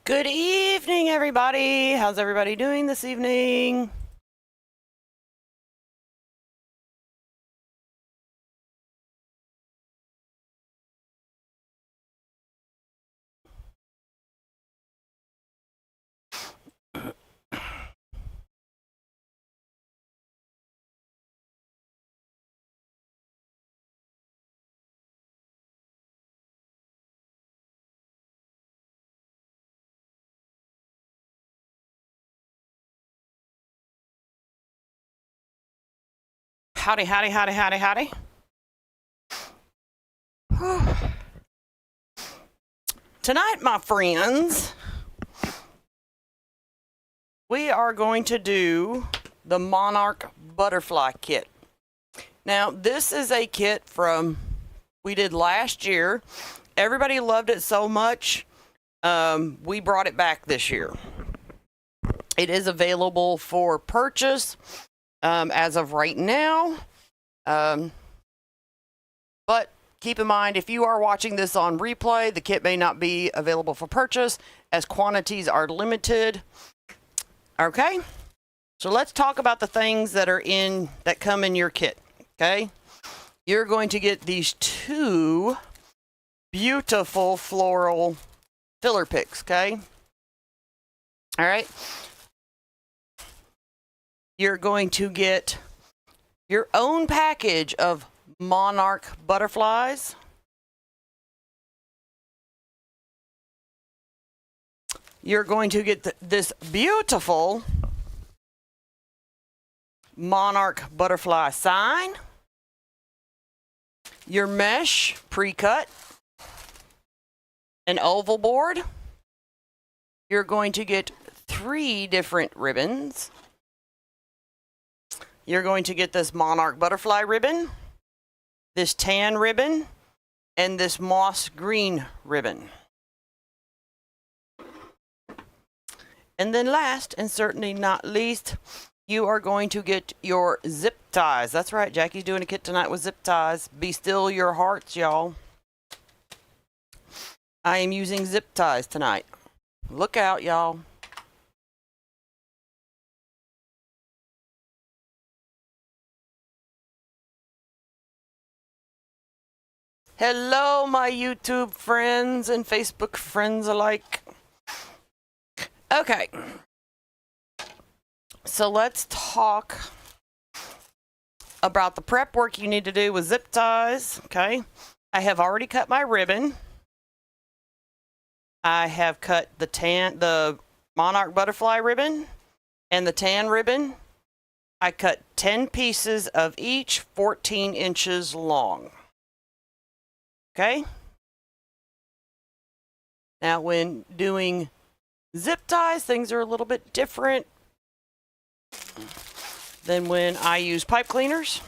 Good evening, everybody. How's everybody doing this evening? Howdy, howdy, howdy, howdy, howdy. Tonight, my friends, we are going to do the Monarch Butterfly Kit. Now, this is a kit we did last year. Everybody loved it so much, we brought it back this year. It is available for purchase as of right now. But keep in mind, if you are watching this on replay, the kit may not be available for purchase as quantities are limited. Okay, so let's talk about the things that come in your kit. Okay, you're going to get these two beautiful floral filler picks. Okay, all right. You're going to get your own package of Monarch butterflies. You're going to get this beautiful Monarch butterfly sign. Your mesh pre-cut. An oval board. You're going to get 3 different ribbons. You're going to get this Monarch butterfly ribbon, this tan ribbon, and this moss green ribbon. And then last, and certainly not least, you are going to get your zip ties. That's right, Jackie's doing a kit tonight with zip ties. Be still your hearts, y'all. I am using zip ties tonight. Look out, y'all. Hello, my YouTube friends and Facebook friends alike. Okay, so let's talk about the prep work you need to do with zip ties. Okay, I have already cut my ribbon. I have cut the Monarch butterfly ribbon and the tan ribbon. I cut 10 pieces of each 14 inches long. Okay. Now, when doing zip ties, things are a little bit different than when I use pipe cleaners.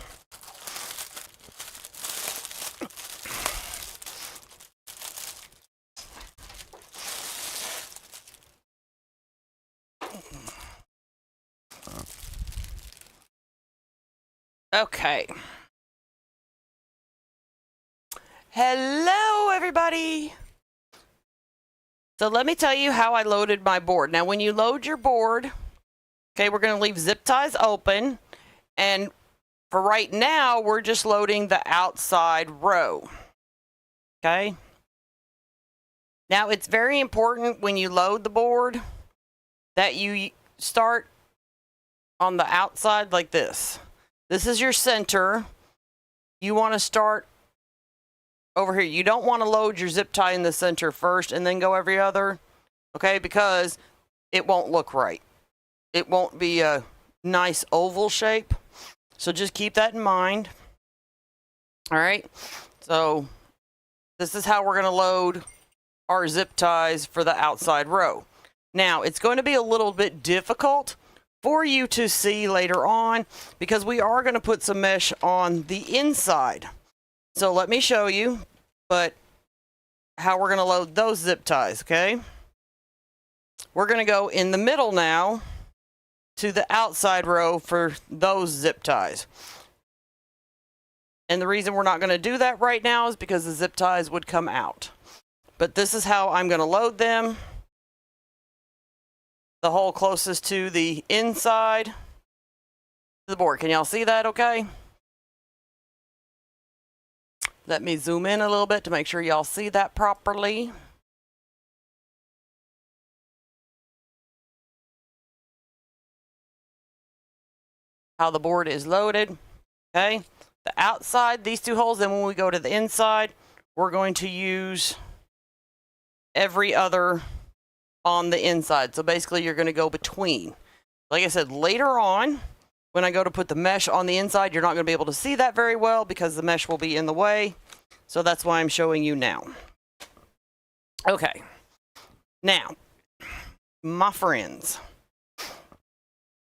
Okay. Hello, everybody. So let me tell you how I loaded my board. Now, when you load your board, okay, we're going to leave zip ties open. And for right now, we're just loading the outside row. Okay. Now, it's very important when you load the board that you start on the outside like this. This is your center. You want to start over here. You don't want to load your zip tie in the center first and then go every other, okay? Because it won't look right. It won't be a nice oval shape. So just keep that in mind. All right. So this is how we're going to load our zip ties for the outside row. Now, it's going to be a little bit difficult for you to see later on because we are going to put some mesh on the inside. So let me show you, but how we're going to load those zip ties, okay? We're going to go in the middle now to the outside row for those zip ties. And the reason we're not going to do that right now is because the zip ties would come out. But this is how I'm going to load them. the hole closest to the inside of the board. Can y'all see that okay? Let me zoom in a little bit to make sure y'all see that properly. How the board is loaded. Okay, the outside, these two holes, then when we go to the inside, we're going to use every other on the inside. So basically you're going to go between. Like I said, later on, when I go to put the mesh on the inside, you're not going to be able to see that very well because the mesh will be in the way. So that's why I'm showing you now. Okay, now, my friends,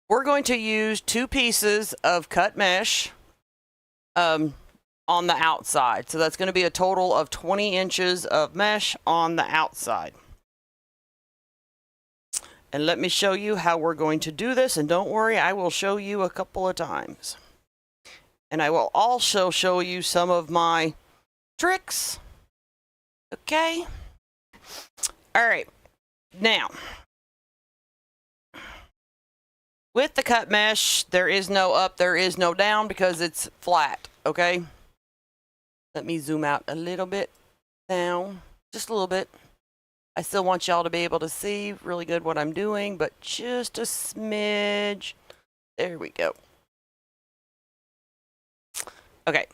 we're going to use 2 pieces of cut mesh on the outside. So that's going to be a total of 20 inches of mesh on the outside. And let me show you how we're going to do this. And don't worry, I will show you a couple of times. And I will also show you some of my tricks. Okay. All right. Now, with the cut mesh, there is no up, there is no down because it's flat. Okay. Let me zoom out a little bit down, just a little bit. I still want y'all to be able to see really good what I'm doing, but just a smidge. There we go. Okay.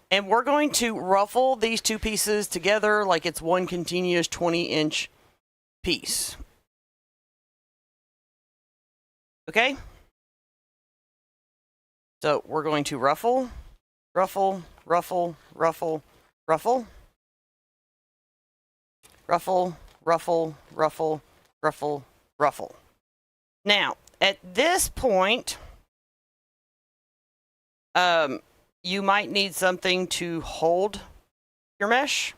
And we're going to ruffle these 2 pieces together like it's one continuous 20-inch piece. Okay? So we're going to ruffle, ruffle, ruffle, ruffle, ruffle. Ruffle, ruffle, ruffle, ruffle, ruffle. Now, at this point, you might need something to hold your mesh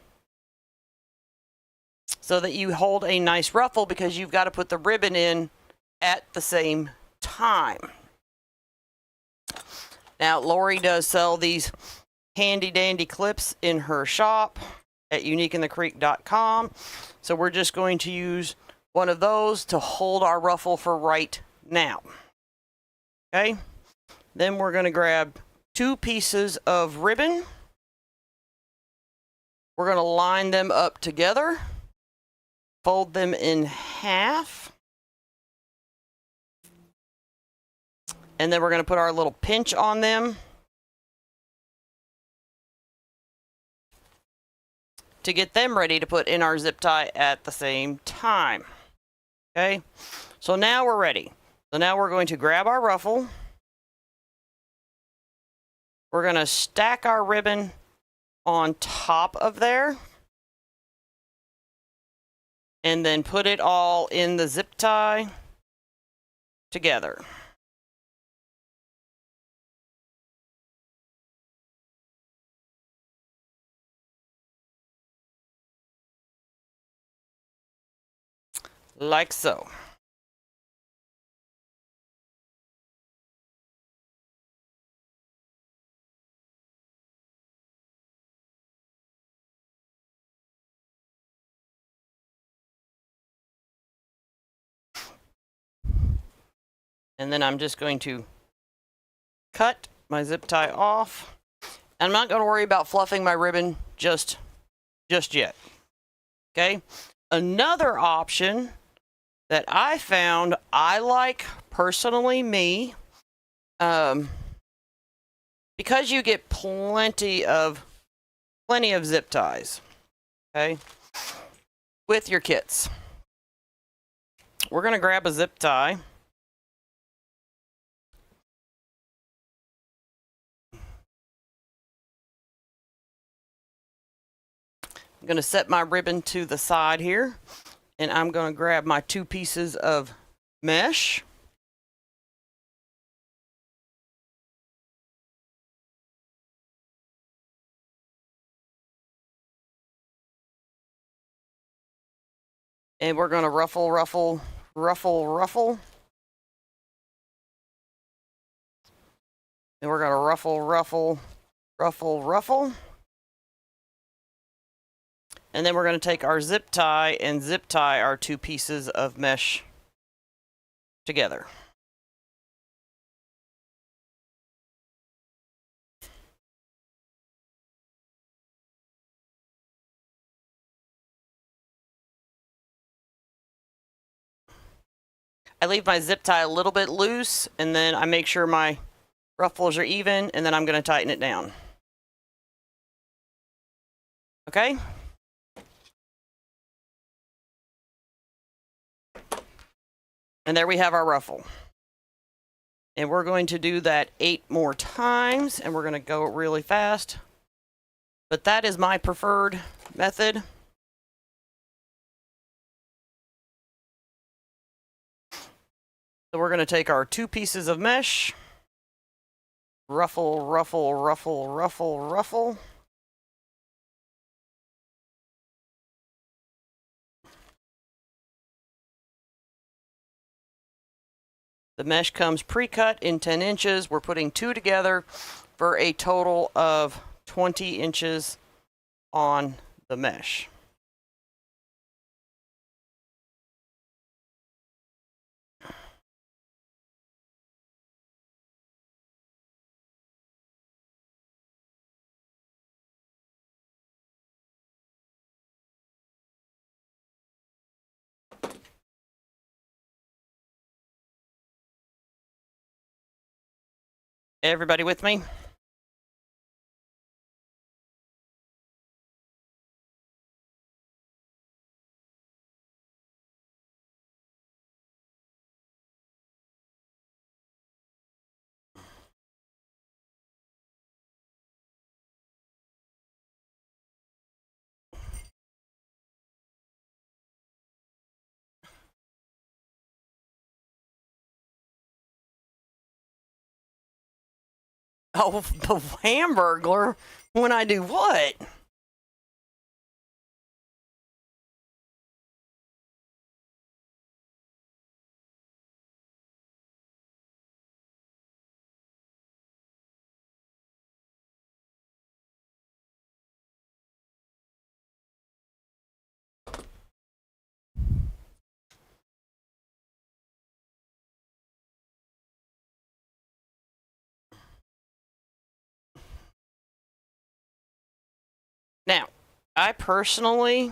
so that you hold a nice ruffle because you've got to put the ribbon in at the same time. Now, Lori does sell these handy dandy clips in her shop at uniqueinthecreek.com. So we're just going to use one of those to hold our ruffle for right now. Okay. Then we're going to grab 2 pieces of ribbon. We're going to line them up together, fold them in half, and then we're going to put our little pinch on them to get them ready to put in our zip tie at the same time. Okay, so now we're ready. So now we're going to grab our ruffle. We're going to stack our ribbon on top of there and then put it all in the zip tie together. Like so. And then I'm just going to cut my zip tie off. I'm not going to worry about fluffing my ribbon just yet. Okay. Another option that I found I like personally, because you get plenty of zip ties, okay, with your kits. We're going to grab a zip tie. I'm going to set my ribbon to the side here, and I'm going to grab my 2 pieces of mesh. And we're going to ruffle, ruffle, ruffle, ruffle. And we're going to ruffle, ruffle, ruffle, ruffle. And then we're going to take our zip tie and zip tie our 2 pieces of mesh together. I leave my zip tie a little bit loose, and then I make sure my ruffles are even, and then I'm going to tighten it down. Okay? And there we have our ruffle. And we're going to do that 8 more times, and we're going to go really fast. But that is my preferred method. So we're going to take our 2 pieces of mesh, ruffle, ruffle, ruffle, ruffle, ruffle. The mesh comes pre-cut in 10 inches. We're putting 2 together for a total of 20 inches on the mesh. Everybody with me? Oh, the Hamburglar? When I do what? Now, I personally,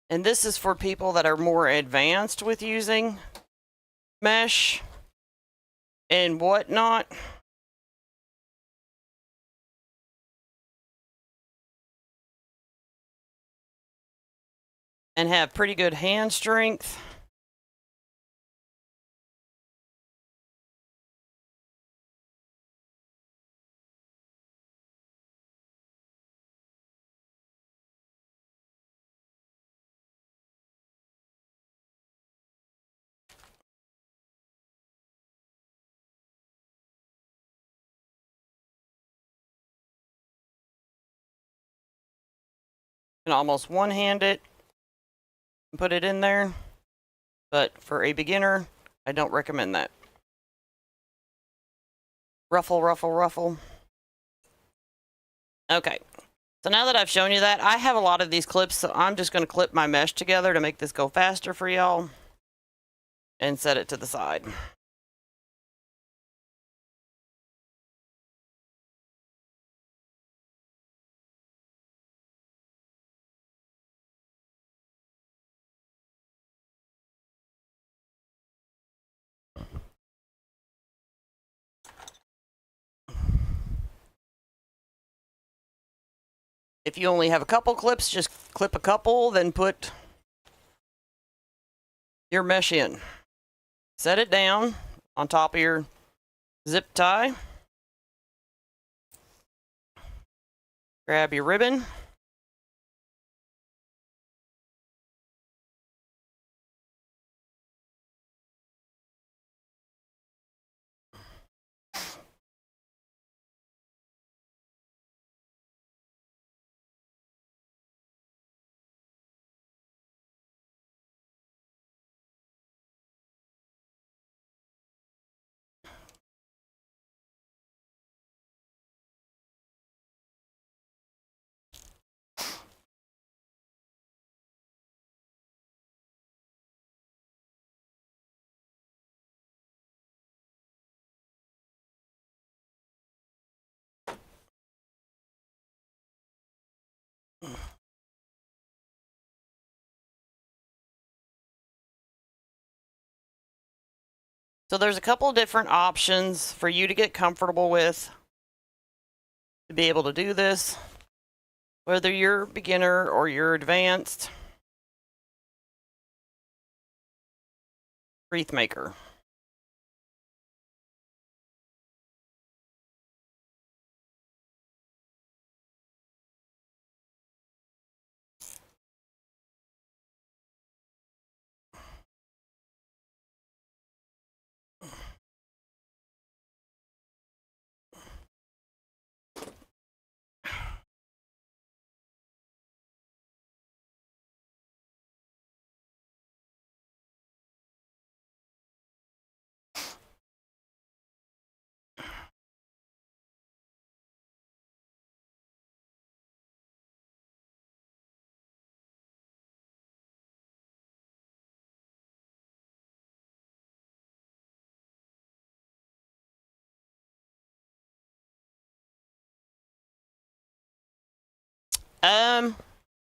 and this is for people that are more advanced with using mesh and whatnot, and have pretty good hand strength. And almost one-hand it and put it in there. But for a beginner, I don't recommend that. Ruffle, ruffle, ruffle. Okay. So now that I've shown you that, I have a lot of these clips, so I'm just going to clip my mesh together to make this go faster for y'all and set it to the side. If you only have a couple clips, just clip a couple, then put your mesh in. Set it down on top of your zip tie. Grab your ribbon. So there's a couple different options for you to get comfortable with to be able to do this, whether you're beginner or you're advanced wreath maker.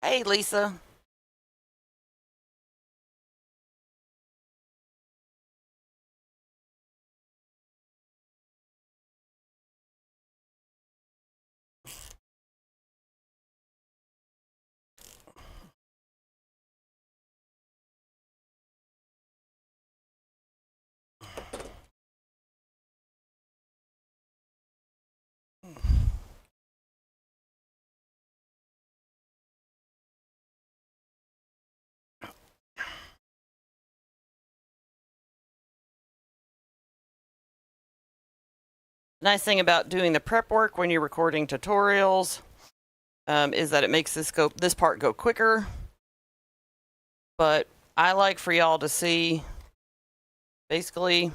Hey Lisa. The nice thing about doing the prep work when you're recording tutorials is that it makes this part go quicker. But I like for y'all to see, basically,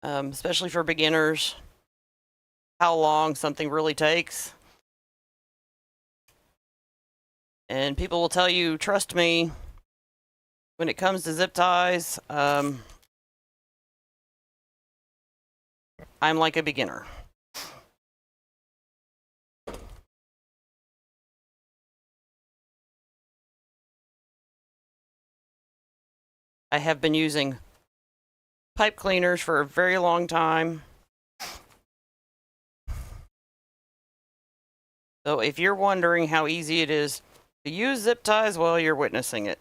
especially for beginners, how long something really takes. And people will tell you, trust me, when it comes to zip ties, I'm like a beginner. I have been using pipe cleaners for a very long time. So if you're wondering how easy it is to use zip ties, well, you're witnessing it.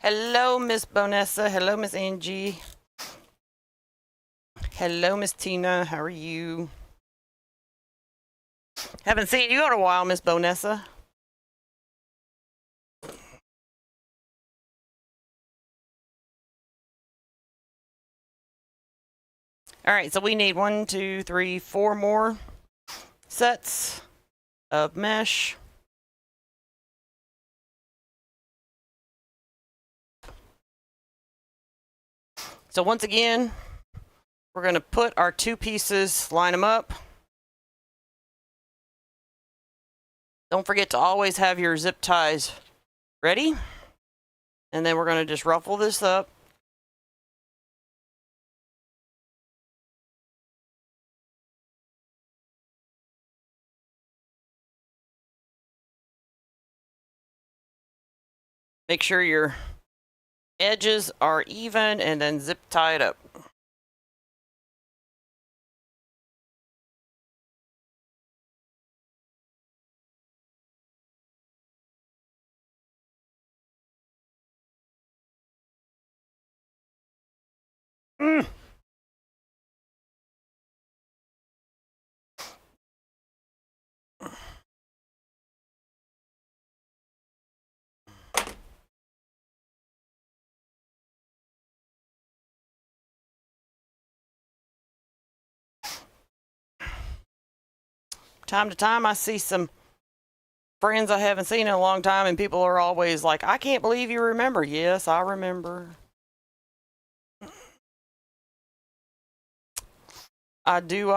Hello, Miss Bonessa. Hello, Miss Angie. Hello, Miss Tina. How are you? Haven't seen you in a while, Miss Bonessa. All right, so we need 1, 2, 3, 4 more sets of mesh. So once again, we're going to put our 2 pieces, line them up. Don't forget to always have your zip ties ready. And then we're going to just ruffle this up. Make sure your edges are even and then zip tie it up. Time to time, I see some friends I haven't seen in a long time, and people are always like, I can't believe you remember. Yes, I remember. I do.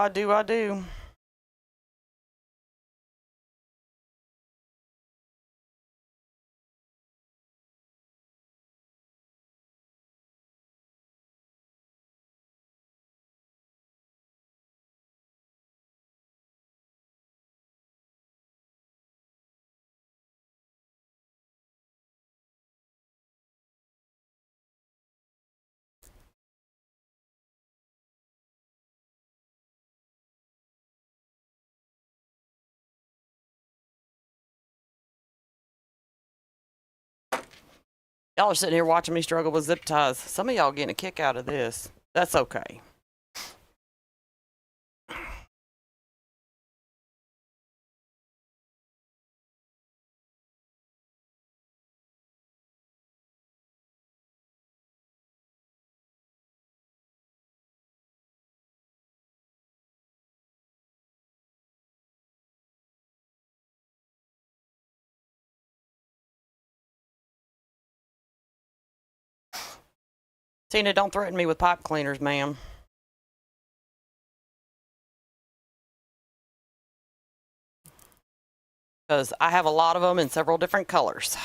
Y'all are sitting here watching me struggle with zip ties. Some of y'all getting a kick out of this. That's okay. Tina, don't threaten me with pipe cleaners, ma'am. Because I have a lot of them in several different colors.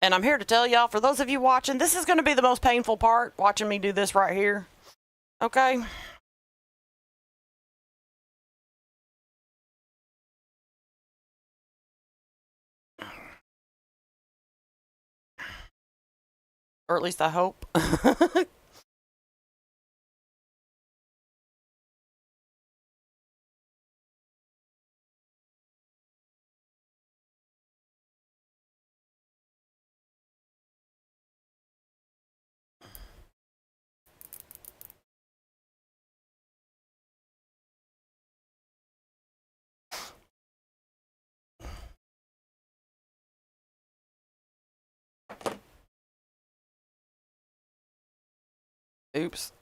And I'm here to tell y'all, for those of you watching, this is going to be the most painful part, watching me do this right here. Okay? Or at least I hope. Oops.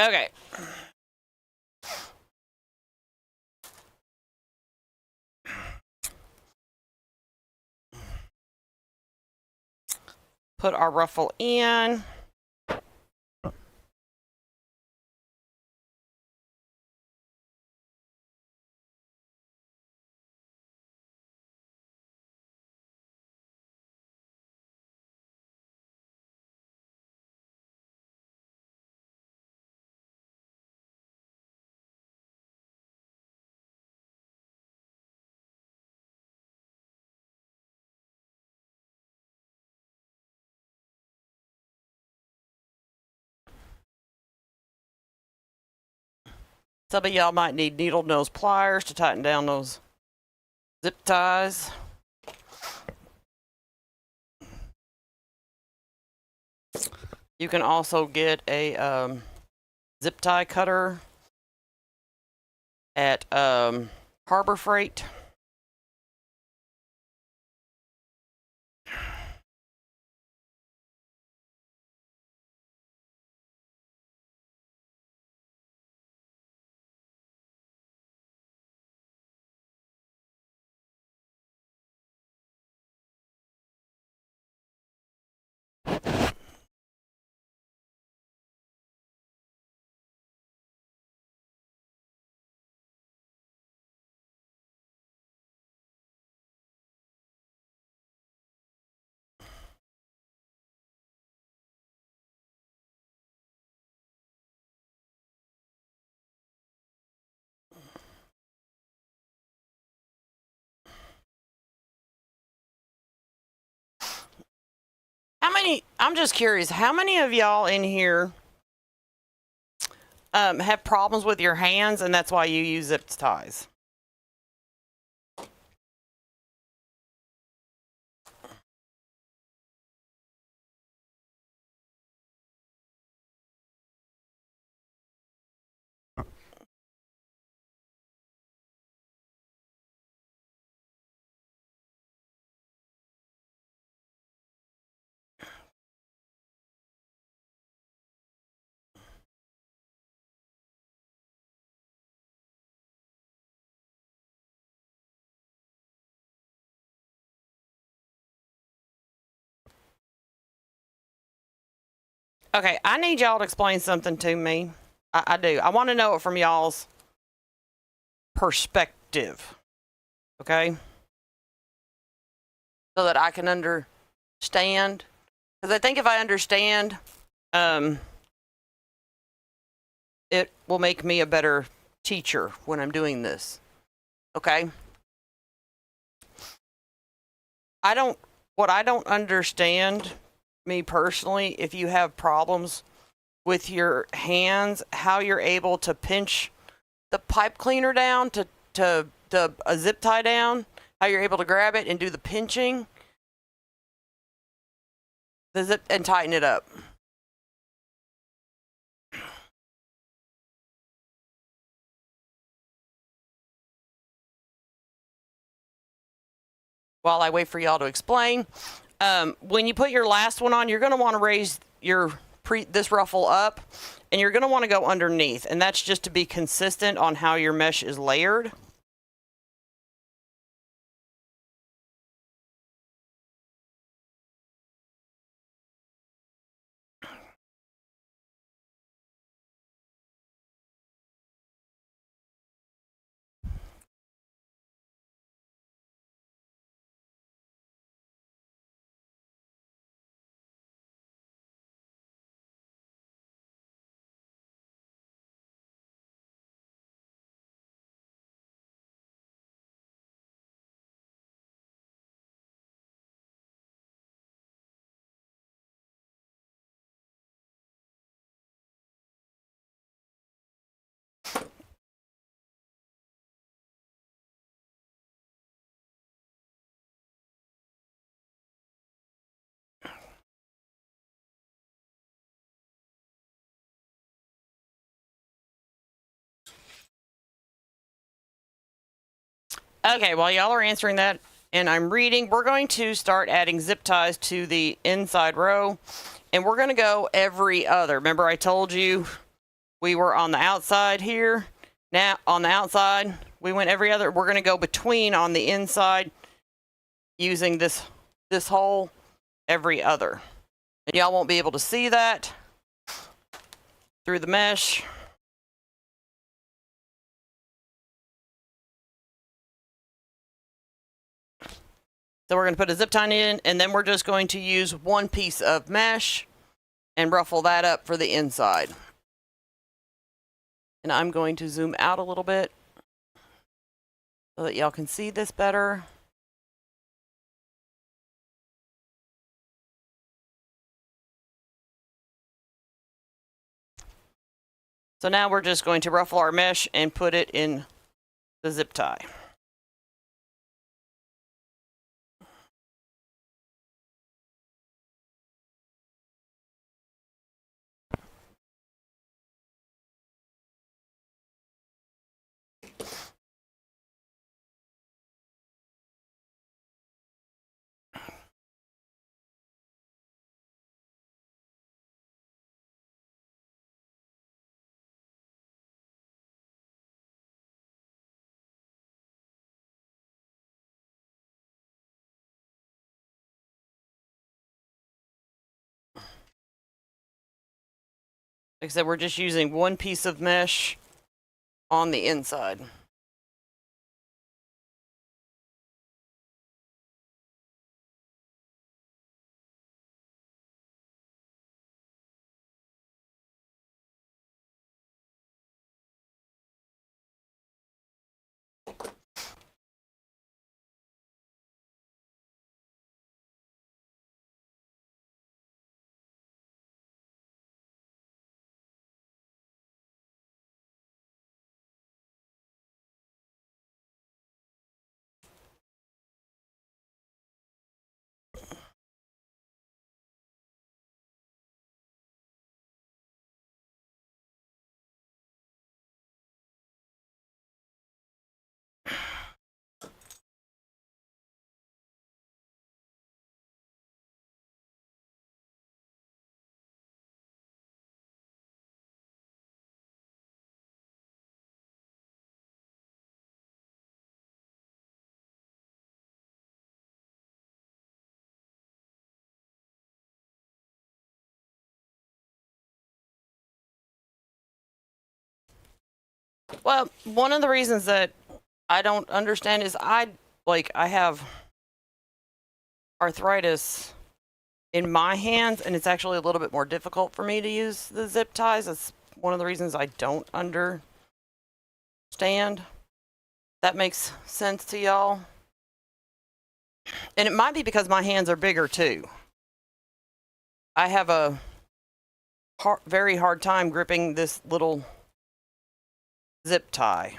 Okay. Put our ruffle in. Some of y'all might need needle nose pliers to tighten down those zip ties. You can also get a zip tie cutter at Harbor Freight. How many, I'm just curious, how many of y'all in here have problems with your hands and that's why you use zip ties? Okay, I need y'all to explain something to me. I do. I want to know it from y'all's perspective. Okay? So that I can understand. Because I think if I understand, it will make me a better teacher when I'm doing this. Okay? What I don't understand, me personally, if you have problems with your hands, how you're able to pinch the pipe cleaner down to a zip tie down, how you're able to grab it and do the pinching, the zip, and tighten it up. While I wait for y'all to explain, when you put your last one on, you're going to want to raise your this ruffle up, and you're going to want to go underneath, and that's just to be consistent on how your mesh is layered. Okay, while y'all are answering that and I'm reading, we're going to start adding zip ties to the inside row, and we're going to go every other. Remember I told you we were on the outside here. Now on the outside, we went every other. We're going to go between on the inside using this hole every other. And y'all won't be able to see that through the mesh. So we're going to put a zip tie in, and then we're just going to use one piece of mesh and ruffle that up for the inside. And I'm going to zoom out a little bit so that y'all can see this better. So now we're just going to ruffle our mesh and put it in the zip tie. Like I said, we're just using one piece of mesh on the inside. Well, one of the reasons that I don't understand is I have arthritis in my hands, and it's actually a little bit more difficult for me to use the zip ties. That's one of the reasons I don't stand. That makes sense to y'all. And it might be because my hands are bigger too. I have a very hard time gripping this little zip tie.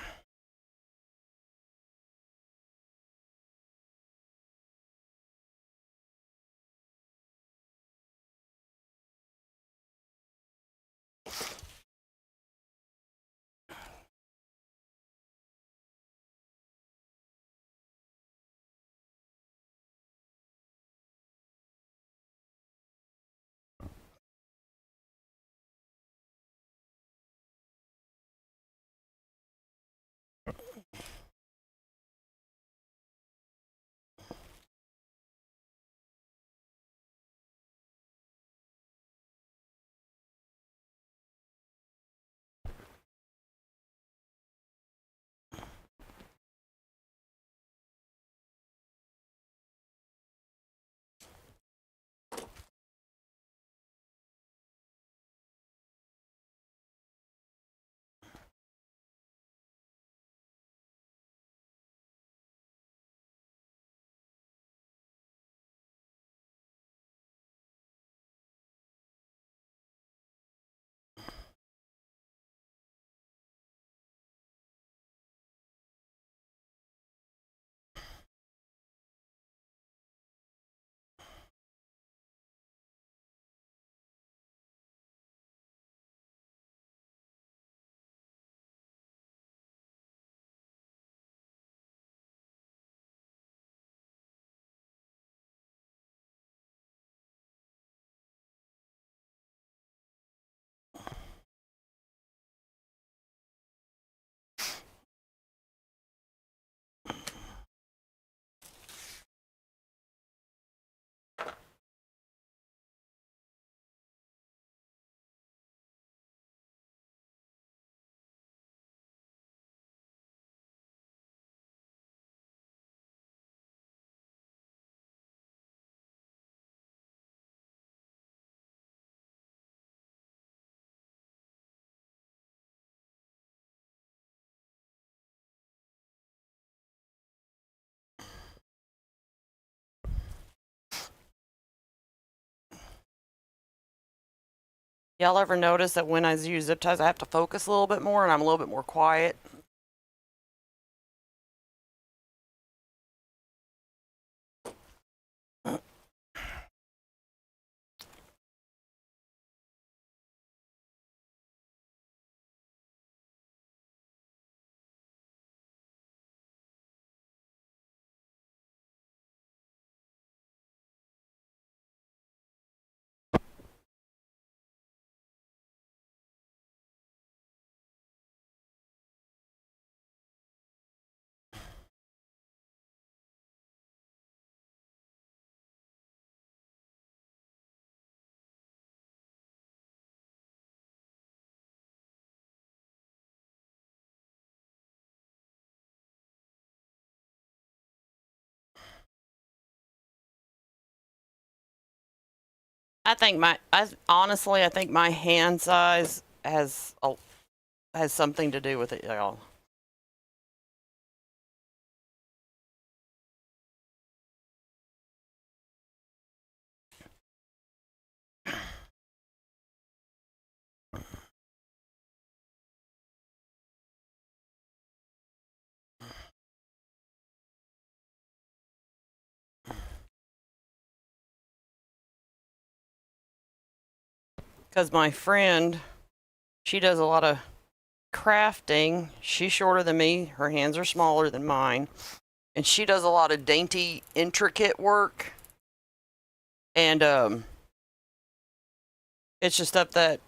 Y'all ever notice that when I use zip ties, I have to focus a little bit more and I'm a little bit more quiet? Honestly, I think my hand size has something to do with it, y'all. Because my friend, she does a lot of crafting. She's shorter than me. Her hands are smaller than mine. And she does a lot of dainty, intricate work. And it's just stuff that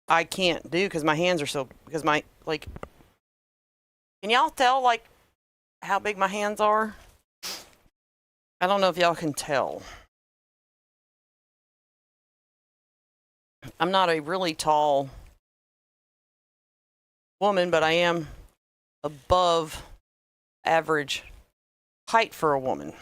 I can't do because my hands are so, because my, like, can y'all tell, like, how big my hands are? I don't know if y'all can tell. I'm not a really tall woman, but I am above average height for a woman.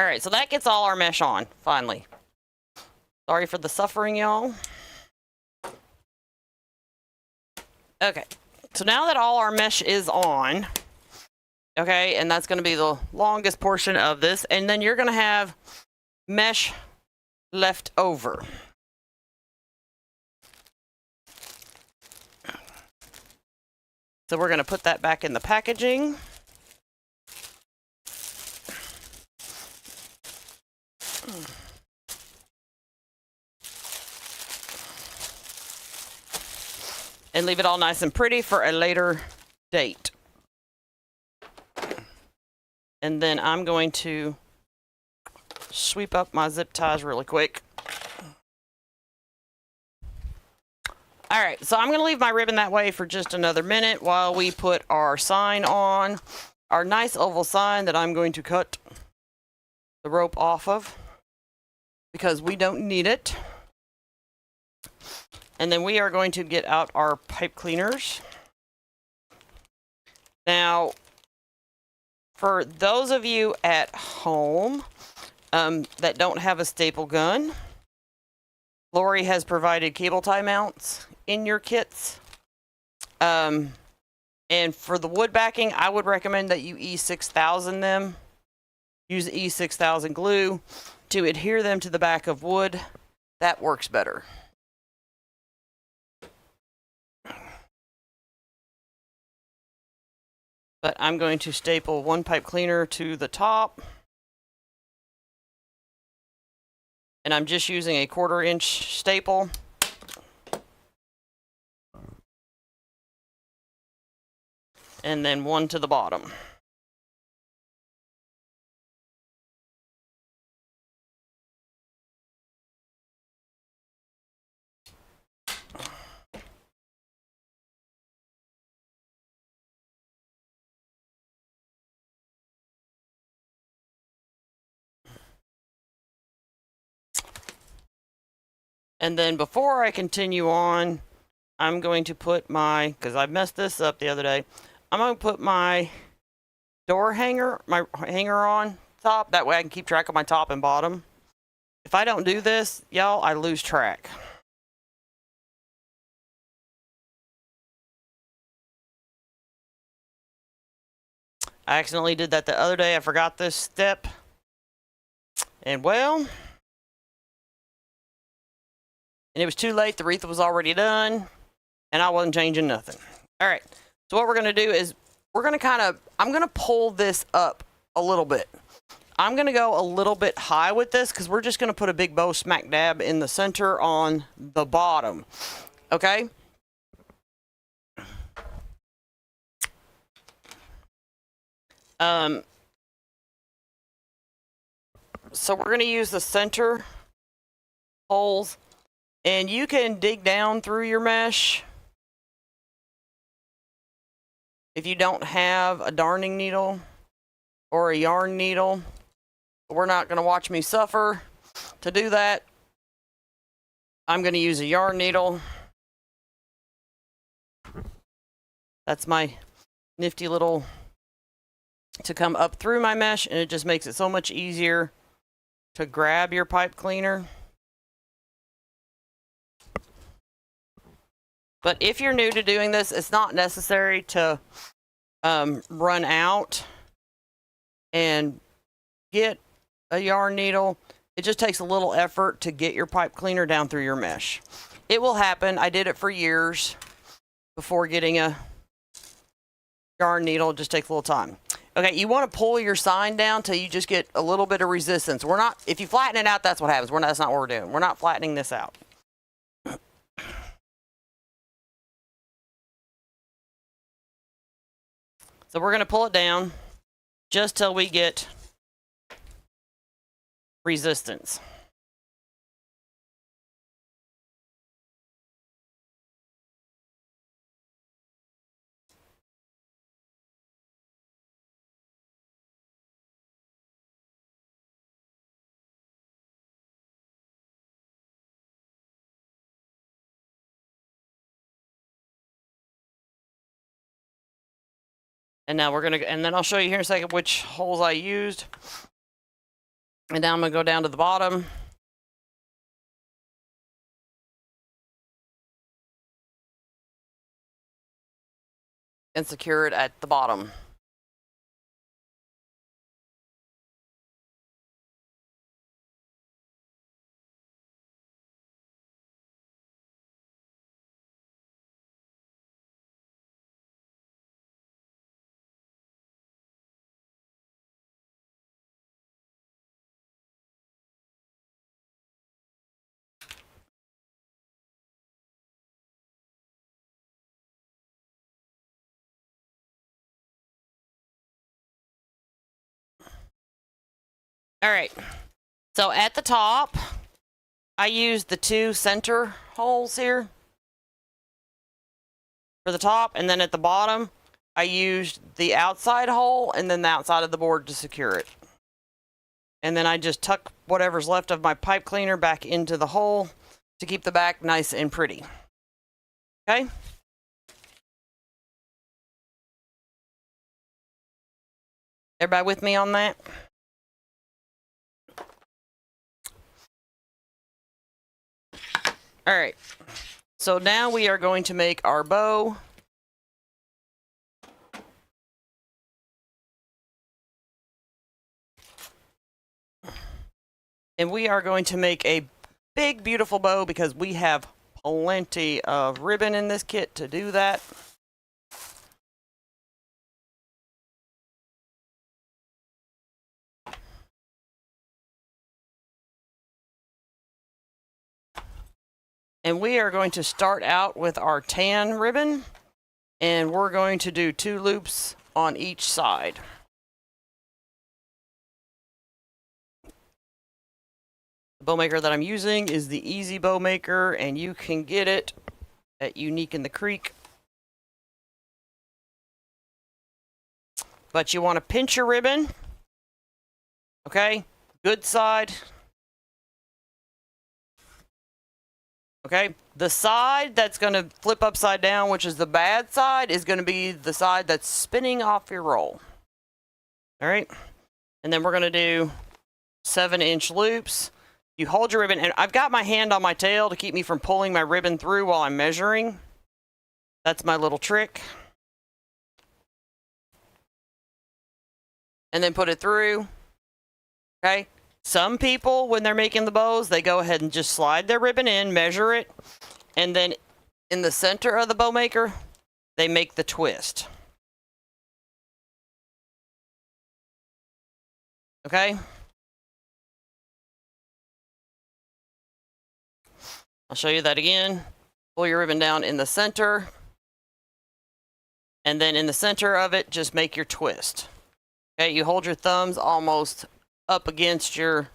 All right, so that gets all our mesh on, finally. Sorry for the suffering, y'all. Okay, so now that all our mesh is on, okay, and that's going to be the longest portion of this, and then you're going to have mesh left over. So we're going to put that back in the packaging. And leave it all nice and pretty for a later date. And then I'm going to sweep up my zip ties really quick. All right, so I'm going to leave my ribbon that way for just another minute while we put our sign on, our nice oval sign that I'm going to cut the rope off of because we don't need it. And then we are going to get out our pipe cleaners. Now, for those of you at home that don't have a staple gun, Lori has provided cable tie mounts in your kits. And for the wood backing, I would recommend that you E6000 them. Use E6000 glue to adhere them to the back of wood. That works better. But I'm going to staple one pipe cleaner to the top. And I'm just using a 1/4 inch staple. And then one to the bottom. And then before I continue on, I'm going to put my, because I messed this up the other day, I'm going to put my door hanger, my hanger on top. That way I can keep track of my top and bottom. If I don't do this, y'all, I lose track. I accidentally did that the other day. I forgot this step. And well, and it was too late. The wreath was already done, and I wasn't changing nothing. All right. So what we're going to do is we're going to I'm going to pull this up a little bit. I'm going to go a little bit high with this because we're just going to put a big bow smack dab in the center on the bottom. Okay? So we're going to use the center holes. And you can dig down through your mesh if you don't have a darning needle or a yarn needle. We're not going to watch me suffer to do that. I'm going to use a yarn needle. That's my nifty little to come up through my mesh, and it just makes it so much easier to grab your pipe cleaner. But if you're new to doing this, it's not necessary to run out and get a yarn needle. It just takes a little effort to get your pipe cleaner down through your mesh. It will happen. I did it for years before getting a yarn needle. It just takes a little time. Okay, you want to pull your sign down till you just get a little bit of resistance. We're not, if you flatten it out, that's what happens. That's not what we're doing. We're not flattening this out. So we're going to pull it down just till we get resistance. And now we're going to, and then I'll show you here in a second which holes I used. And now I'm going to go down to the bottom. And secure it at the bottom. All right, so at the top, I used the 2 center holes here for the top, and then at the bottom, I used the outside hole and then the outside of the board to secure it. And then I just tuck whatever's left of my pipe cleaner back into the hole to keep the back nice and pretty. Okay? Everybody with me on that? All right, so now we are going to make our bow. And we are going to make a big, beautiful bow because we have plenty of ribbon in this kit to do that. And we are going to start out with our tan ribbon, and we're going to do 2 loops on each side. The bow maker that I'm using is the Easy Bow Maker, and you can get it at Unique in the Creek. But you want to pinch your ribbon, okay? Good side. Okay, the side that's going to flip upside down, which is the bad side, is going to be the side that's spinning off your roll. All right, and then we're going to do 7-inch loops. You hold your ribbon, and I've got my hand on my tail to keep me from pulling my ribbon through while I'm measuring. That's my little trick. And then put it through. Okay. Some people, when they're making the bows, they go ahead and just slide their ribbon in, measure it, and then in the center of the bow maker, they make the twist. Okay? I'll show you that again. Pull your ribbon down in the center, and then in the center of it, just make your twist. Okay, you hold your thumbs almost up against the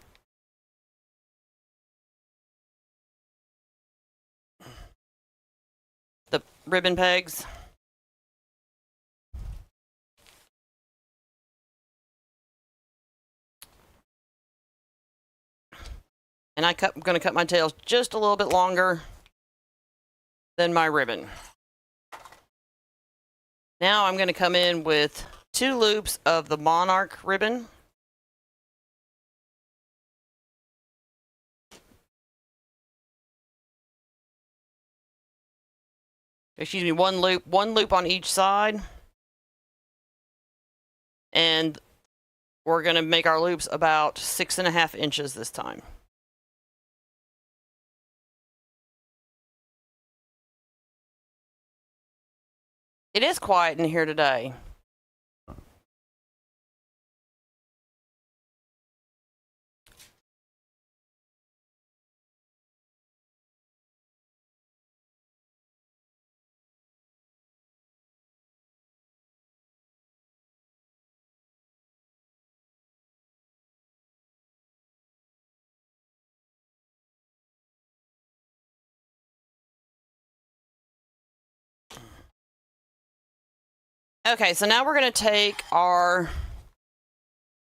ribbon pegs. And I'm going to cut my tails just a little bit longer than my ribbon. Now I'm going to come in with 2 loops of the Monarch ribbon. Excuse me, one loop on each side. And we're going to make our loops about 6.5 inches this time. It is quiet in here today. Okay, so now we're going to take our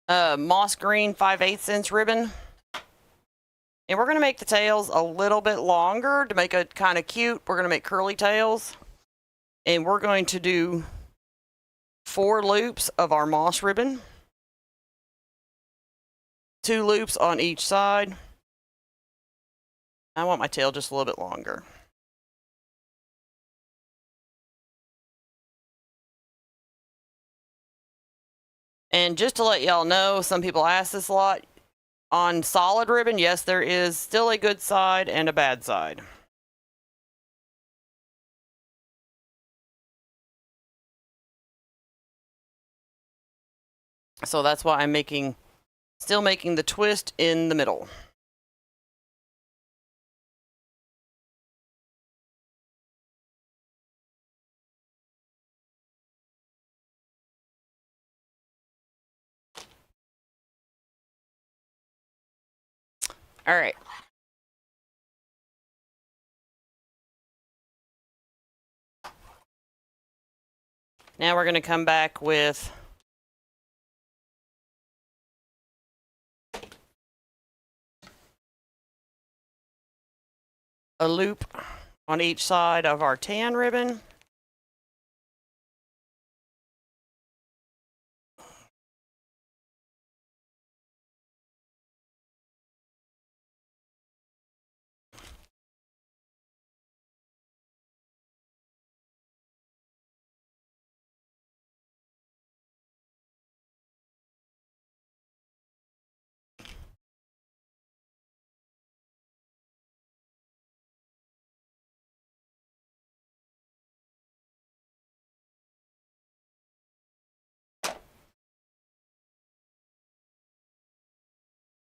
moss green 5/8 inch ribbon, and we're going to make the tails a little bit longer to make it kind of cute. We're going to make curly tails, and we're going to do 4 loops of our moss ribbon. 2 loops on each side. I want my tail just a little bit longer. And just to let y'all know, some people ask this a lot. On solid ribbon, yes, there is still a good side and a bad side. So that's why I'm still making the twist in the middle. All right. Now we're going to come back with a loop on each side of our tan ribbon.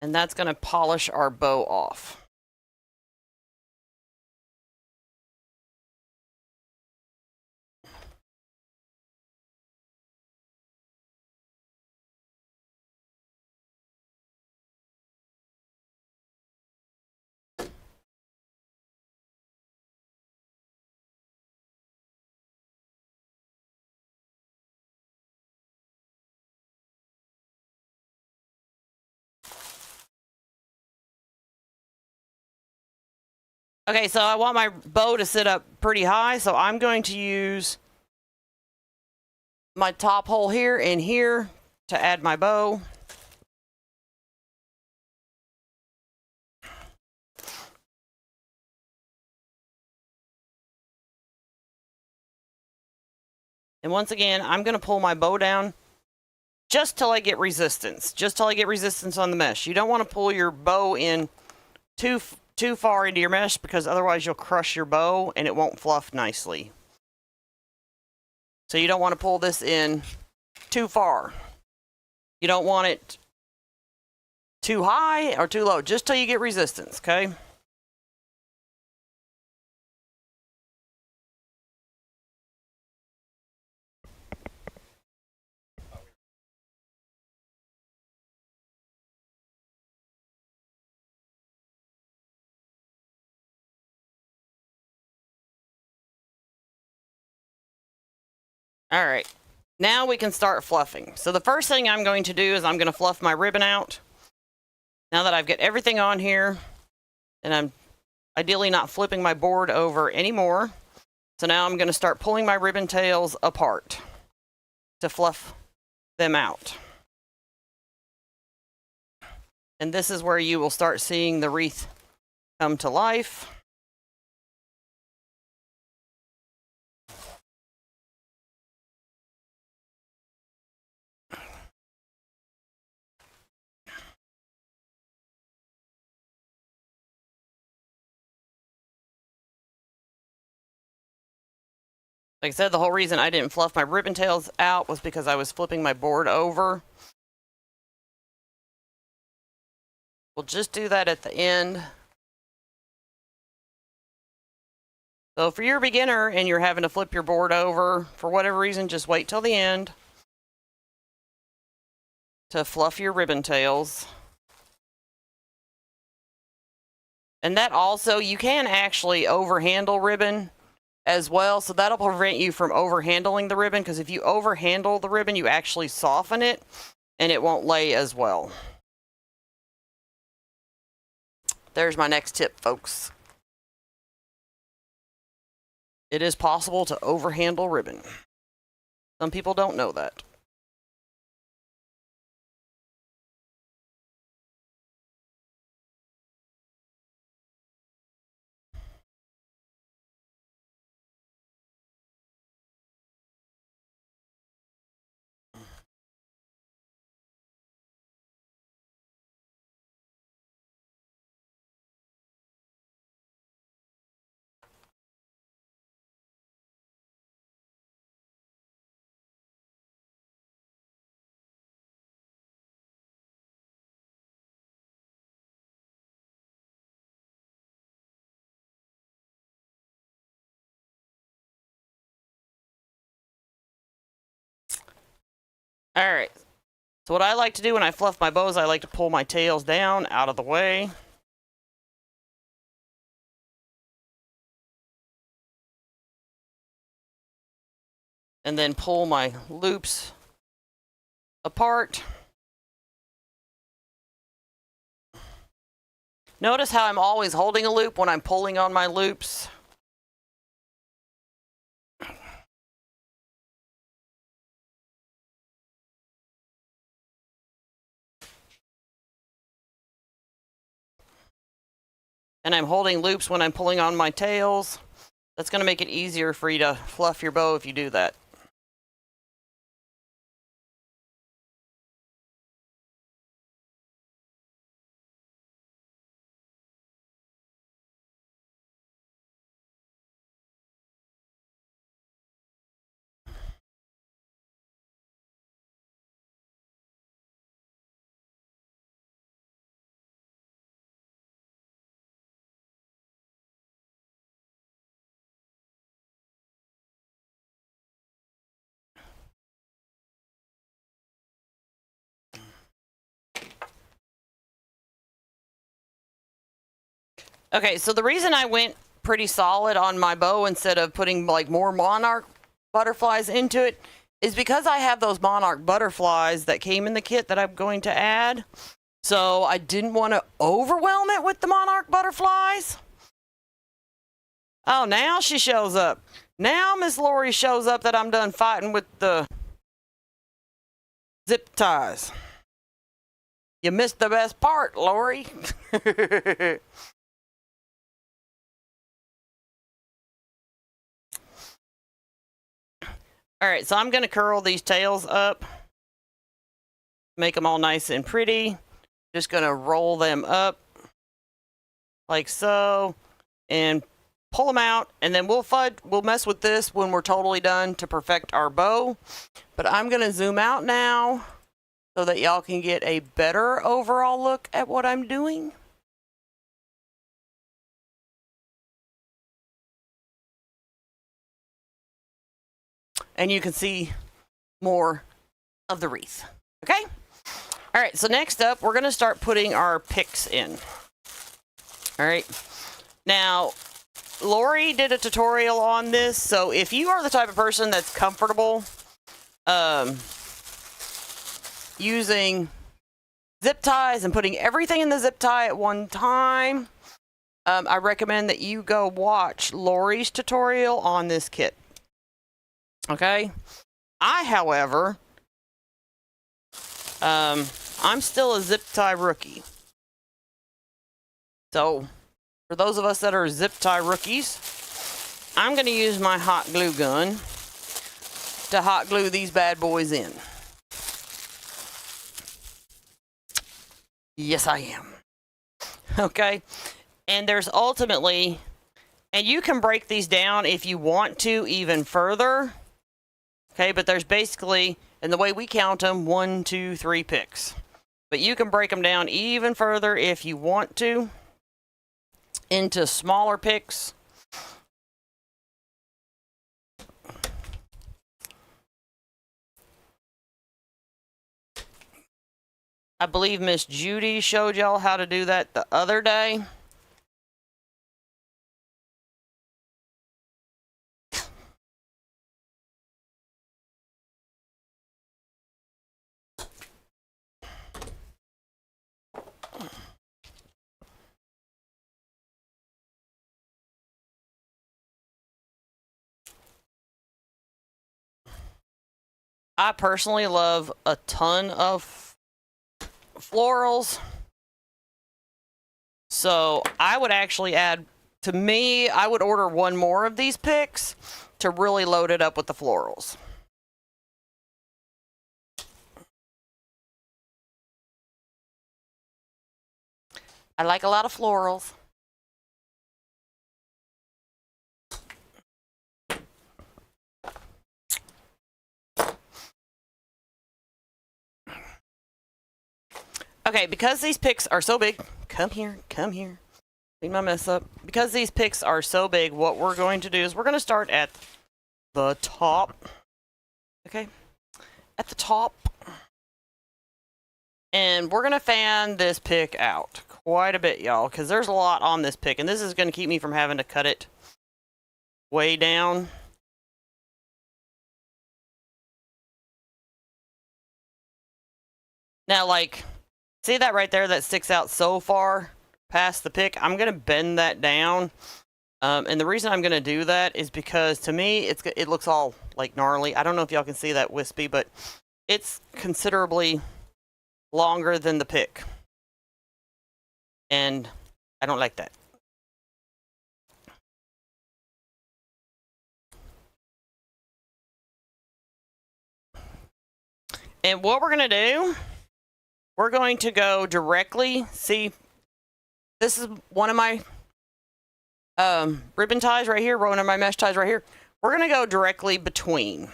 And that's going to polish our bow off. Okay, so I want my bow to sit up pretty high, so I'm going to use my top hole here and here to add my bow. And once again, I'm going to pull my bow down just till I get resistance. Just till I get resistance on the mesh. You don't want to pull your bow in too far into your mesh, because otherwise you'll crush your bow and it won't fluff nicely. So you don't want to pull this in too far. You don't want it too high or too low, just till you get resistance, okay? All right, now we can start fluffing. So the first thing I'm going to do is I'm going to fluff my ribbon out. Now that I've got everything on here, and I'm ideally not flipping my board over anymore. So now I'm going to start pulling my ribbon tails apart to fluff them out. And this is where you will start seeing the wreath come to life. Like I said, the whole reason I didn't fluff my ribbon tails out was because I was flipping my board over. We'll just do that at the end. So if you're a beginner and you're having to flip your board over for whatever reason, just wait till the end to fluff your ribbon tails. And that also, you can actually overhandle ribbon as well, so that'll prevent you from overhandling the ribbon, because if you overhandle the ribbon, you actually soften it and it won't lay as well. There's my next tip, folks. It is possible to overhandle ribbon. Some people don't know that. All right. So what I like to do when I fluff my bows, I like to pull my tails down out of the way. And then pull my loops apart. Notice how I'm always holding a loop when I'm pulling on my loops. And I'm holding loops when I'm pulling on my tails. That's going to make it easier for you to fluff your bow if you do that. Okay, so the reason I went pretty solid on my bow instead of putting like more monarch butterflies into it is because I have those monarch butterflies that came in the kit that I'm going to add. So I didn't want to overwhelm it with the monarch butterflies. Oh, now she shows up. Now Miss Lori shows up that I'm done fighting with the zip ties. You missed the best part, Lori. All right, so I'm going to curl these tails up, make them all nice and pretty. Just going to roll them up like so and pull them out, and then we'll mess with this when we're totally done to perfect our bow. But I'm going to zoom out now so that y'all can get a better overall look at what I'm doing. And you can see more of the wreath. Okay? All right, so next up, we're going to start putting our picks in. All right. Now, Lori did a tutorial on this, so if you are the type of person that's comfortable using zip ties and putting everything in the zip tie at one time, I recommend that you go watch Lori's tutorial on this kit. Okay? I, however, I'm still a zip tie rookie. So, for those of us that are zip tie rookies, I'm going to use my hot glue gun to hot glue these bad boys in. Yes, I am. Okay? And there's ultimately, and you can break these down if you want to even further. Okay, but there's basically, and the way we count them, 1, 2, 3 picks. But you can break them down even further if you want to, into smaller picks. I believe Miss Judy showed y'all how to do that the other day. I personally love a ton of florals. So I would actually add, to me, I would order one more of these picks to really load it up with the florals. I like a lot of florals. Okay, because these picks are so big, come here, clean my mess up. Because these picks are so big, what we're going to do is we're going to start at the top. Okay, at the top. And we're going to fan this pick out quite a bit, y'all, because there's a lot on this pick. And this is going to keep me from having to cut it way down. Now, like, see that right there that sticks out so far past the pick? I'm going to bend that down. And the reason I'm going to do that is because, to me, it looks all, like, gnarly. I don't know if y'all can see that wispy, but it's considerably longer than the pick. And I don't like that. And what we're going to do, we're going to go directly, see, this is one of my ribbon ties right here, one of my mesh ties right here. We're going to go directly between.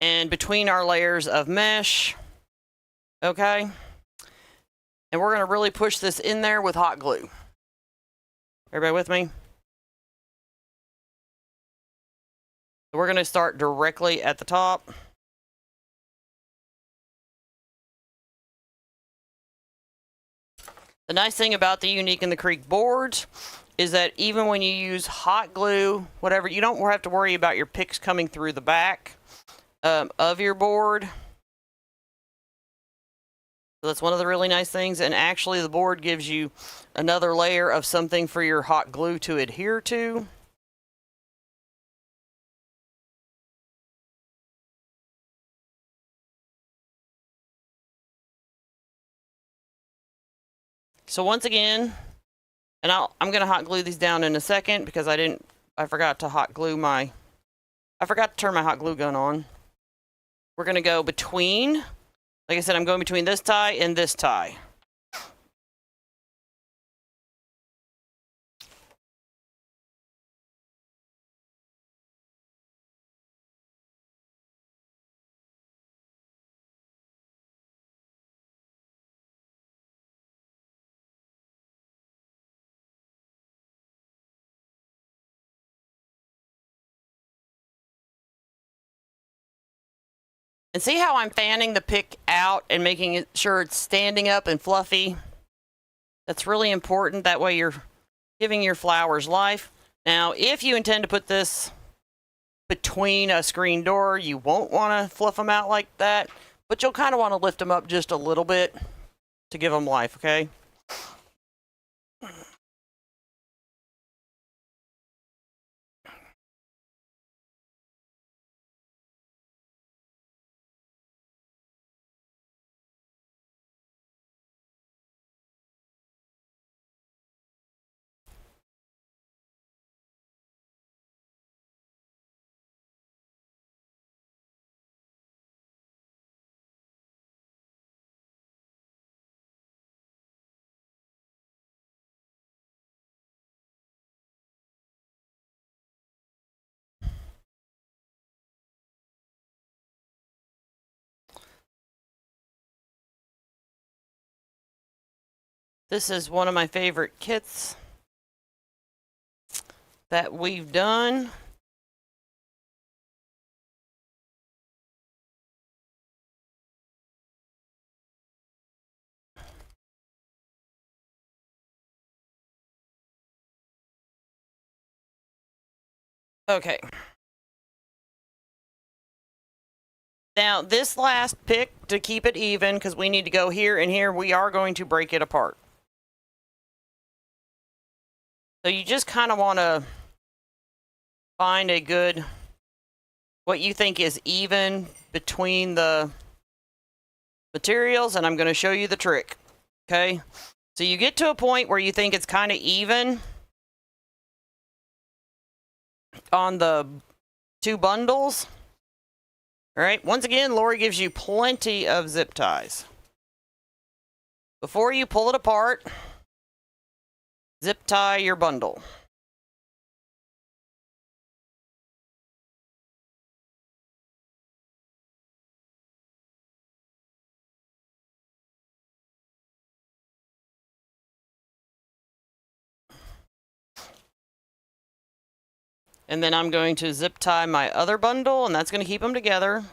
And between our layers of mesh. Okay? And we're going to really push this in there with hot glue. Everybody with me? We're going to start directly at the top. The nice thing about the Unique and the Creek boards is that even when you use hot glue, whatever, you don't have to worry about your picks coming through the back of your board. So that's one of the really nice things. And actually the board gives you another layer of something for your hot glue to adhere to. So once again, and I'm going to hot glue these down in a second because I forgot to turn my hot glue gun on. We're going to go between, like I said, I'm going between this tie and this tie. And see how I'm fanning the pick out and making sure it's standing up and fluffy? That's really important. That way you're giving your flowers life. Now, if you intend to put this between a screen door, you won't want to fluff them out like that, but you'll kind of want to lift them up just a little bit to give them life, okay? This is one of my favorite kits that we've done. Okay. Now, this last pick, to keep it even, because we need to go here and here, we are going to break it apart. So you just kind of want to find a good, what you think is even between the materials, and I'm going to show you the trick. Okay? So you get to a point where you think it's kind of even on the two bundles. All right, once again, Lori gives you plenty of zip ties. Before you pull it apart, zip tie your bundle. And then I'm going to zip tie my other bundle, and that's going to keep them together.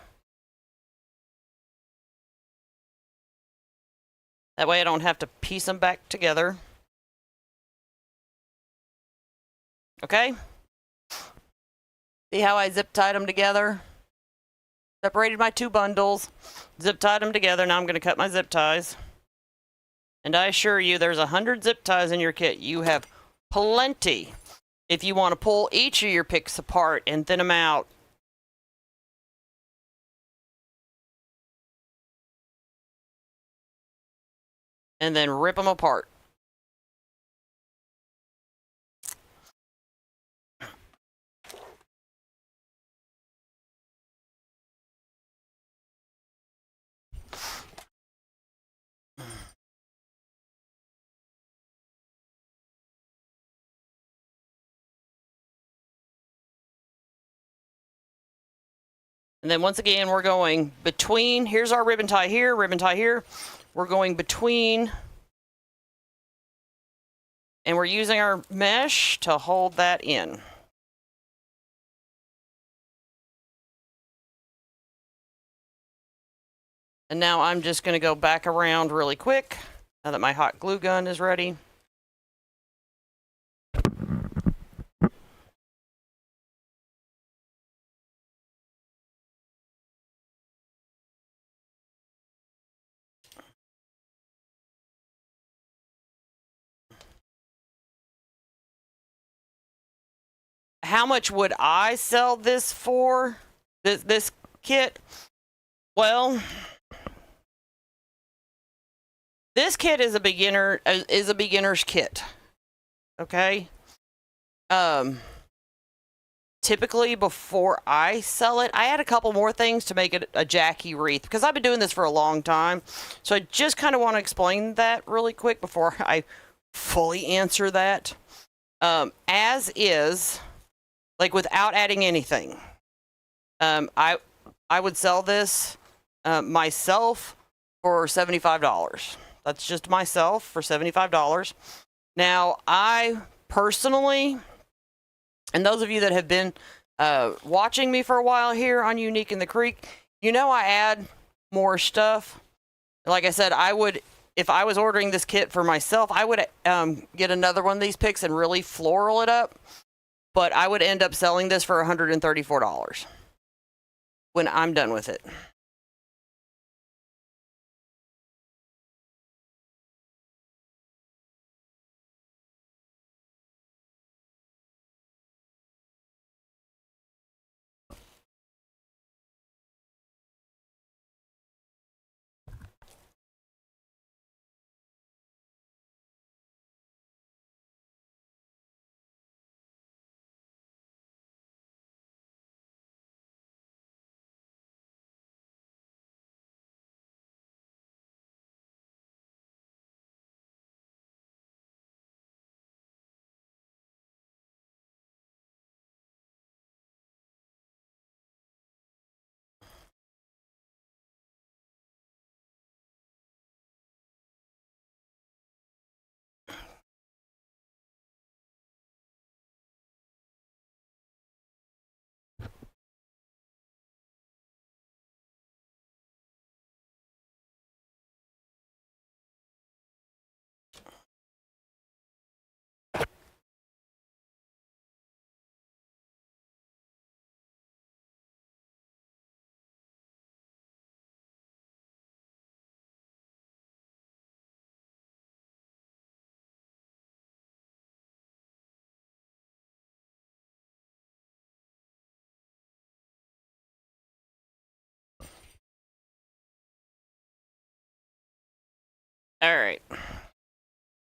That way I don't have to piece them back together. Okay? See how I zip tied them together? Separated my two bundles, zip tied them together. Now I'm going to cut my zip ties. And I assure you, there's 100 zip ties in your kit. You have plenty if you want to pull each of your picks apart and thin them out. And then rip them apart. And then once again, we're going between, here's our ribbon tie here, ribbon tie here. We're going between, and we're using our mesh to hold that in. And now I'm just going to go back around really quick, now that my hot glue gun is ready. How much would I sell this for? This kit? Well, this kit is a beginner's kit. Okay? Typically before I sell it, I add a couple more things to make it a Jackie wreath because I've been doing this for a long time. So I just kind of want to explain that really quick before I fully answer that. As is, like without adding anything, I would sell this myself for $75. That's just myself for $75. Now, I personally, and those of you that have been watching me for a while here on Unique in the Creek, you know I add more stuff. Like I said, I would, if I was ordering this kit for myself, I would get another one of these picks and really floral it up. But I would end up selling this for $134 when I'm done with it. All right.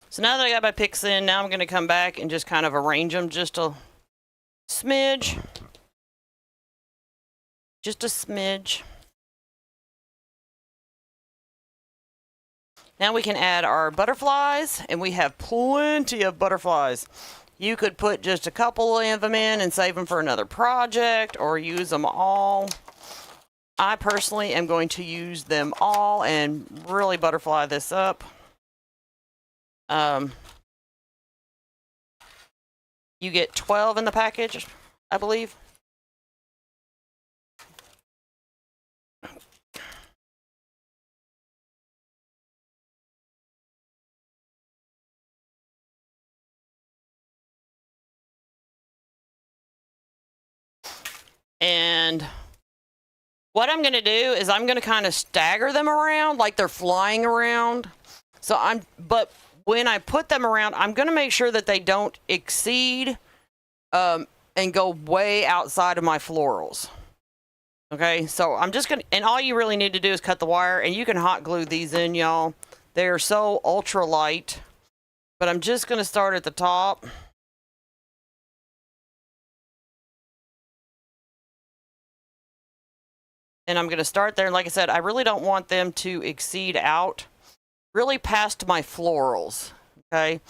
So now that I got my picks in, now I'm going to come back and just kind of arrange them just a smidge. Just a smidge. Now we can add our butterflies, and we have plenty of butterflies. You could put just a couple of them in and save them for another project, or use them all. I personally am going to use them all and really butterfly this up. You get 12 in the package, I believe. And what I'm going to do is I'm going to kind of stagger them around like they're flying around. But when I put them around, I'm going to make sure that they don't exceed and go way outside of my florals. Okay, so I'm just going to, and all you really need to do is cut the wire, and you can hot glue these in, y'all. They're so ultra light. But I'm just going to start at the top. And I'm going to start there. And like I said, I really don't want them to exceed out really past my florals. Okay.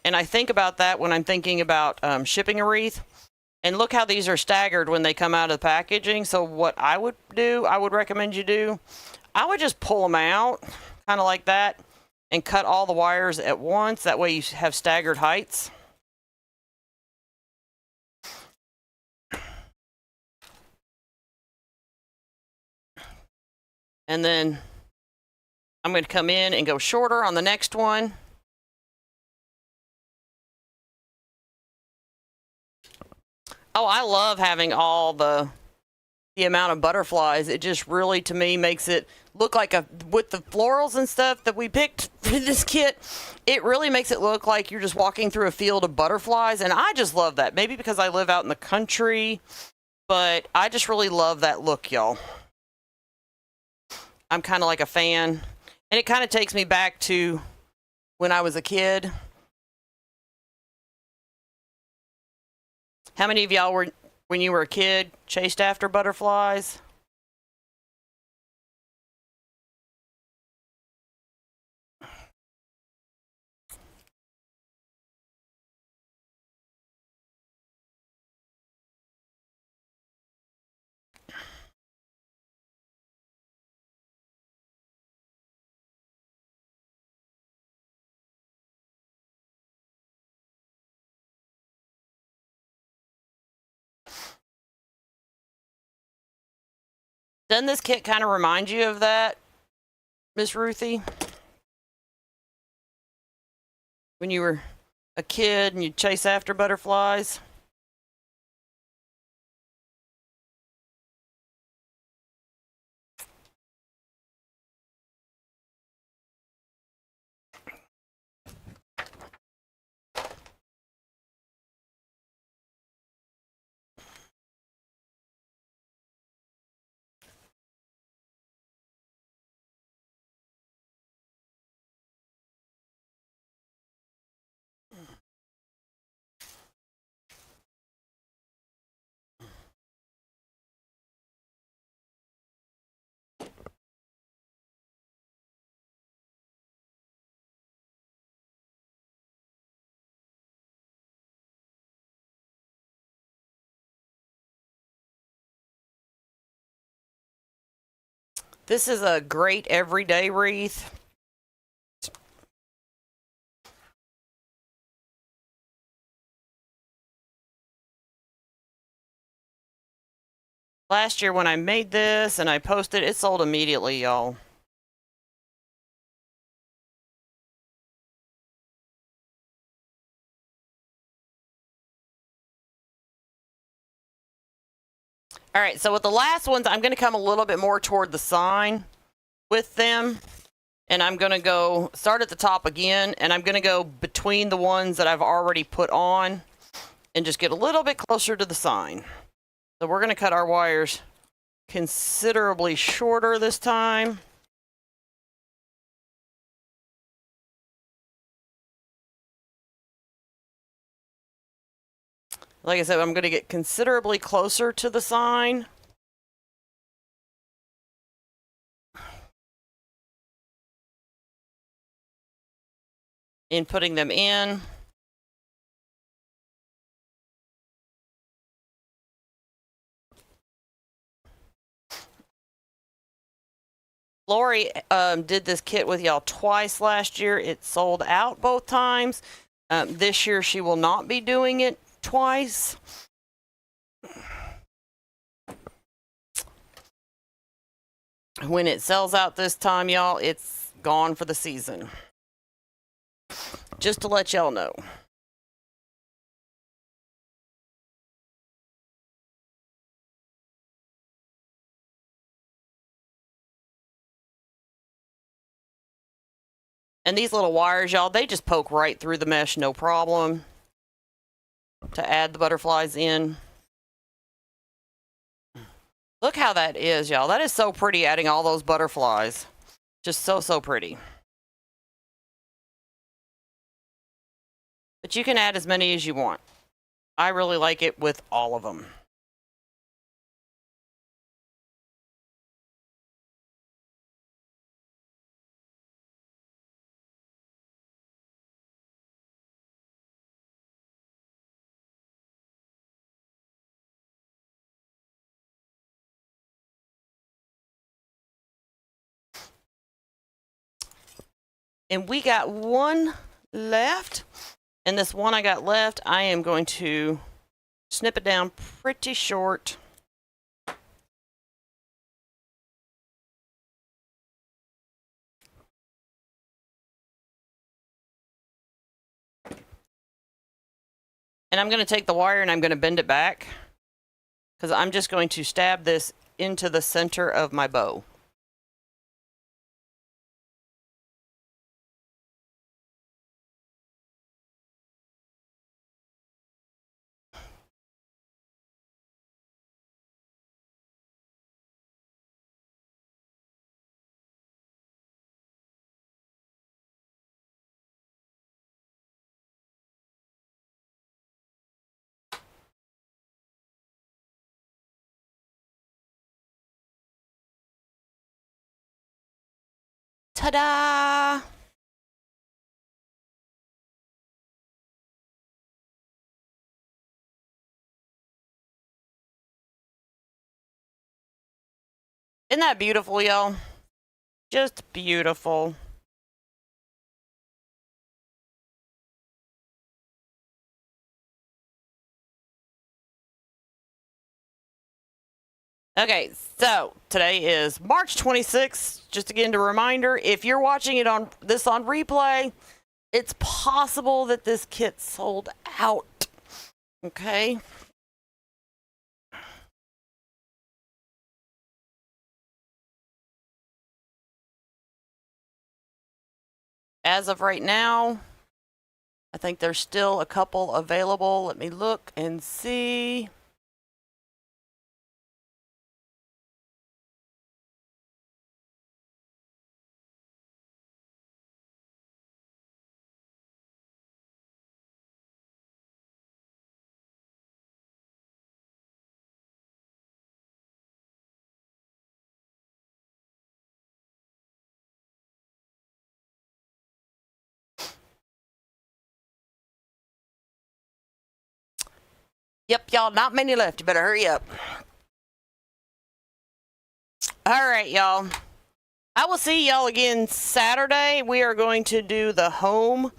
And I think about that when I'm thinking about shipping a wreath. And look how these are staggered when they come out of the packaging. So what I would do, I would recommend you do, I would just pull them out kind of like that and cut all the wires at once. That way you have staggered heights. And then I'm going to come in and go shorter on the next one. Oh, I love having all the amount of butterflies. It just really, to me, makes it look like with the florals and stuff that we picked for this kit, it really makes it look like you're just walking through a field of butterflies. And I just love that. Maybe because I live out in the country, but I just really love that look, y'all. I'm kind of like a fan. And it kind of takes me back to when I was a kid. How many of y'all were, when you were a kid, chased after butterflies? Doesn't this kit kind of remind you of that, Miss Ruthie? When you were a kid and you chase after butterflies? This is a great everyday wreath. Last year when I made this and I posted, it sold immediately, y'all. All right, so with the last ones, I'm going to come a little bit more toward the sign with them. And I'm going to go start at the top again, and I'm going to go between the ones that I've already put on and just get a little bit closer to the sign. So we're going to cut our wires considerably shorter this time. Like I said, I'm going to get considerably closer to the sign. In putting them in. Lori did this kit with y'all twice last year. It sold out both times. This year she will not be doing it twice. When it sells out this time, y'all, it's gone for the season. Just to let y'all know. And these little wires, y'all, they just poke right through the mesh, no problem, to add the butterflies in. Look how that is, y'all. That is so pretty, adding all those butterflies. Just so, so pretty. But you can add as many as you want. I really like it with all of them. And we got one left. And this one I got left, I am going to snip it down pretty short. And I'm going to take the wire and I'm going to bend it back, because I'm just going to stab this into the center of my bow. Ta-da! Isn't that beautiful, y'all? Just beautiful. Okay, so today is March 26th. Just again, a reminder, if you're watching it on replay, it's possible that this kit sold out. Okay. As of right now, I think there's still a couple available. Let me look and see. Yep, y'all, not many left. You better hurry up. All right, y'all. I will see y'all again Saturday. We are going to do the home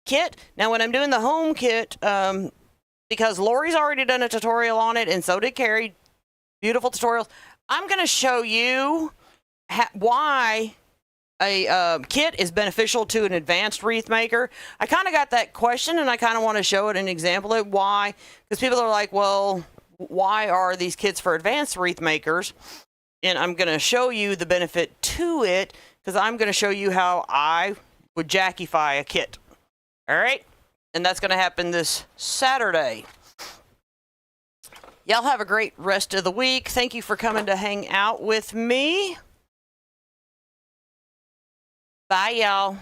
kit. Now, when I'm doing the home kit, because Lori's already done a tutorial on it, and so did Carrie. Beautiful tutorials. I'm going to show you why a kit is beneficial to an advanced wreath maker. I kind of got that question, and I kind of want to show it an example of why, because people are like, well, why are these kits for advanced wreath makers? And I'm going to show you the benefit to it, because I'm going to show you how I would jackify a kit. All right? And that's going to happen this Saturday. Y'all have a great rest of the week. Thank you for coming to hang out with me. Bye, y'all.